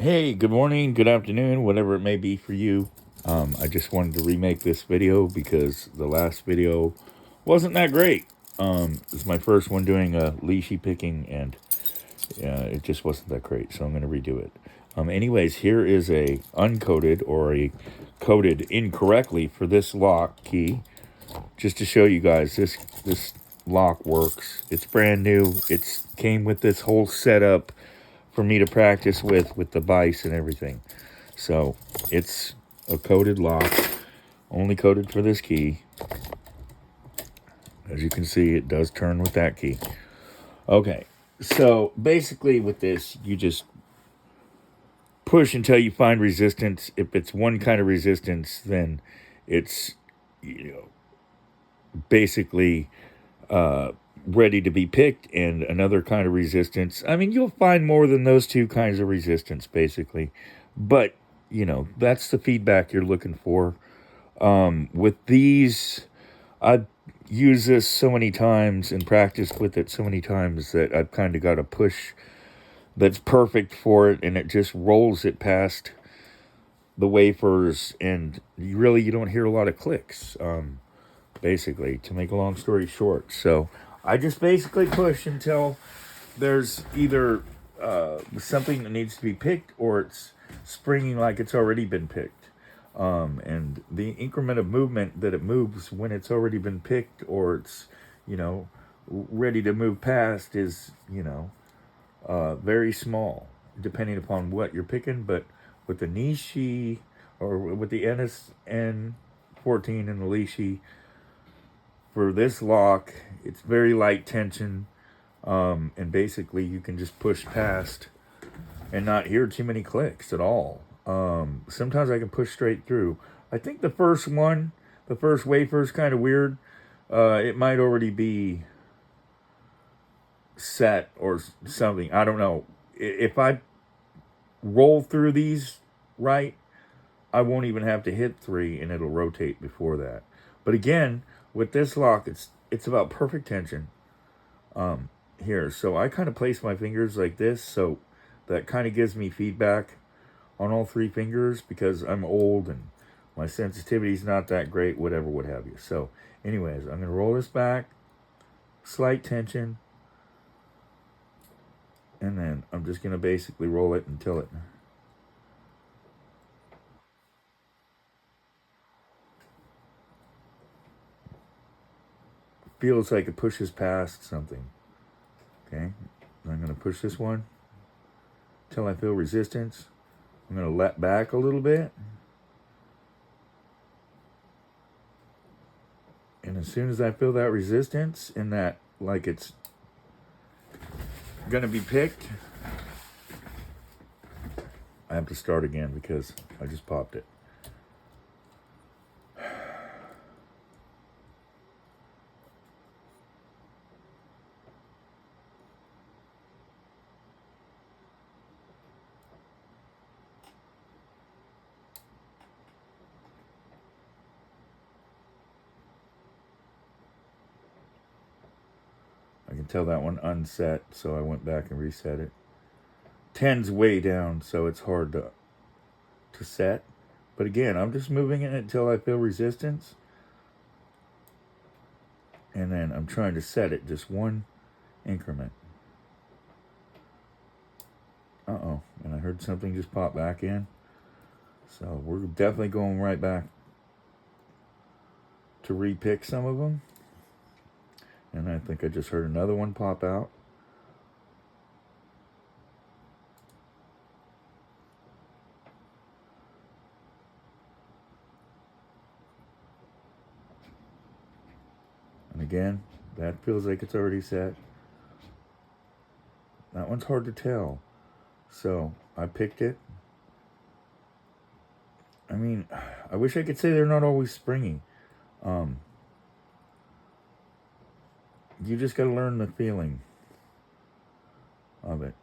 Hey, good morning, good afternoon, whatever it may be for you. I just wanted to remake this video because the last video wasn't that great. It's my first one doing a leashy picking, and it just wasn't that great, so I'm going to redo it. Anyways, here is a uncoded or a coded incorrectly for this lock key, just to show you guys this lock works. It's brand new. It's came with this whole setup for me to practice with the vise and everything. So it's a coded lock, only coded for this key. As you can see, it does turn with that key. Okay, so basically with this, you just push until you find resistance. If it's one kind of resistance, then it's basically ready to be picked, and another kind of resistance. I mean, you'll find more than those two kinds of resistance, basically. But, that's the feedback you're looking for. With these, I've used this so many times and practiced with it so many times that I've kind of got a push that's perfect for it, and it just rolls it past the wafers, and you don't hear a lot of clicks, basically, to make a long story short. So I just basically push until there's either something that needs to be picked, or it's springing like it's already been picked. And the increment of movement that it moves when it's already been picked, or it's, ready to move past is, very small, depending upon what you're picking. But with the Nishi, or with the NSN-14 and the Lishi, for this lock, it's very light tension, and basically you can just push past and not hear too many clicks at all. Sometimes I can push straight through. I think the first wafer is kind of weird. It might already be set or something. I don't know. If I roll through these right, I won't even have to hit 3, and it'll rotate before that. But again, with this lock, it's about perfect tension. Here, so I kind of place my fingers like this, so that kind of gives me feedback on all 3 fingers, because I'm old and my sensitivity's not that great, whatever, what have you. So anyways, I'm going to roll this back, slight tension, and then I'm just going to basically roll it until it feels like it pushes past something. Okay, I'm going to push this one until I feel resistance. I'm going to let back a little bit. And as soon as I feel that resistance and that, like it's going to be picked, I have to start again because I just popped it. I can tell that one unset, so I went back and reset it. 10's way down, so it's hard to set. But again, I'm just moving it until I feel resistance. And then I'm trying to set it just one increment. Uh-oh, and I heard something just pop back in. So we're definitely going right back to repick some of them. And I think I just heard another one pop out. And again, that feels like it's already set. That one's hard to tell. So I picked it. I mean, I wish I could say they're not always springy. You just got to learn the feeling of it.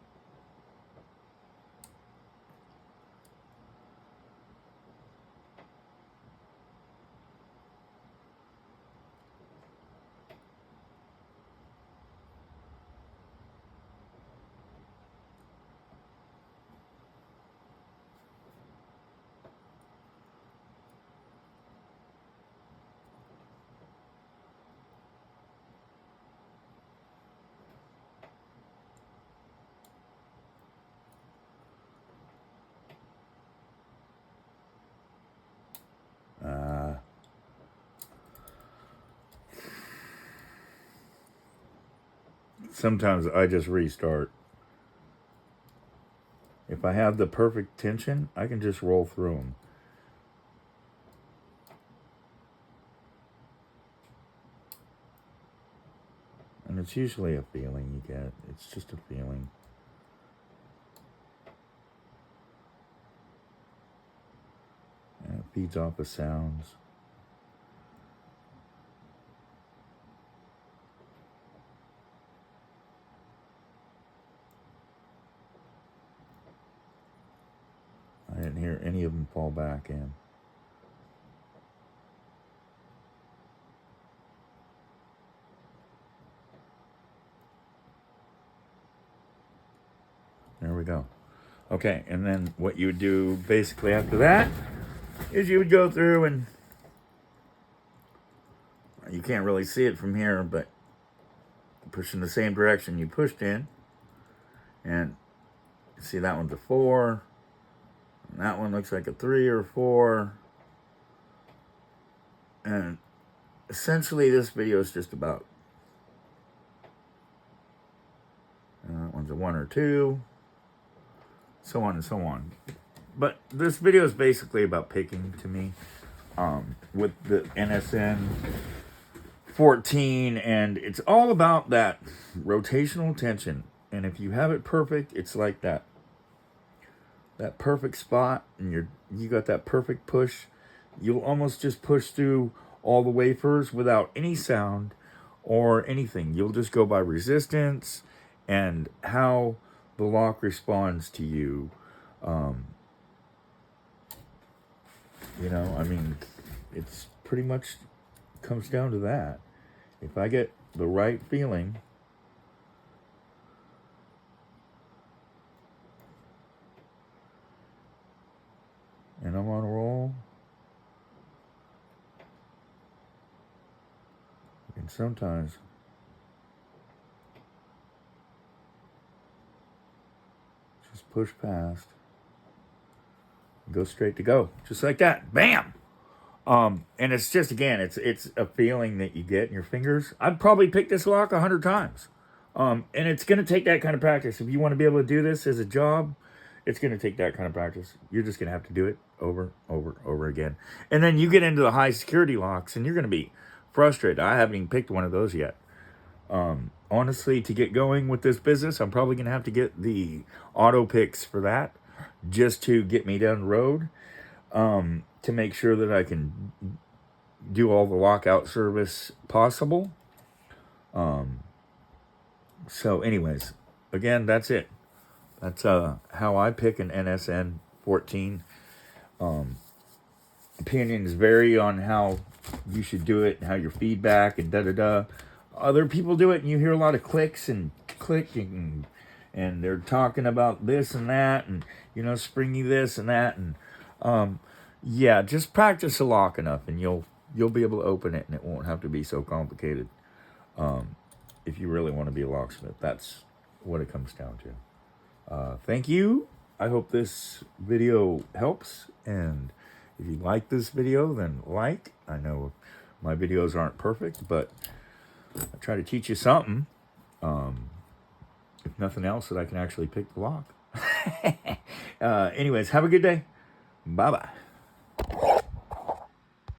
sometimes I just restart. If I have the perfect tension, I can just roll through them. And it's usually a feeling you get. It's just a feeling. And it feeds off of sounds. I didn't hear any of them fall back in. There we go. Okay, and then what you would do basically after that is you would go through and you can't really see it from here, but push in the same direction you pushed in. And see, that one's a 4. And that one looks like a 3 or 4. And essentially this video is just about that one's a 1 or 2, so on and so on. But this video is basically about picking to me, with the NSN-14, and it's all about that rotational tension. And if you have it perfect, it's like that perfect spot, and you got that perfect push. You'll almost just push through all the wafers without any sound or anything. You'll just go by resistance and how the lock responds to you. You know, I mean, it's pretty much comes down to that. If I get the right feeling, and I'm on a roll, and sometimes just push past, go straight to go, just like that, bam. And it's just, again, it's a feeling that you get in your fingers. I'd probably pick this lock 100 times. And it's going to take that kind of practice. If you want to be able to do this as a job, it's going to take that kind of practice. You're just going to have to do it over again. And then you get into the high security locks, and you're going to be frustrated. I haven't even picked one of those yet. Honestly, to get going with this business, I'm probably going to have to get the auto picks for that, just to get me down the road, to make sure that I can do all the lockout service possible. So anyways, again, that's it. That's how I pick an NSN-14. Opinions vary on how you should do it and how your feedback and da-da-da. Other people do it, and you hear a lot of clicks and clicking, and they're talking about this and that, and, you know, springy this and that, and yeah, just practice a lock enough, and you'll be able to open it, and it won't have to be so complicated. If you really want to be a locksmith, that's what it comes down to. Thank you. I hope this video helps, and if you like this video, then like. I know my videos aren't perfect, but I try to teach you something. If nothing else, that I can actually pick the lock. Anyways, have a good day. Bye-bye.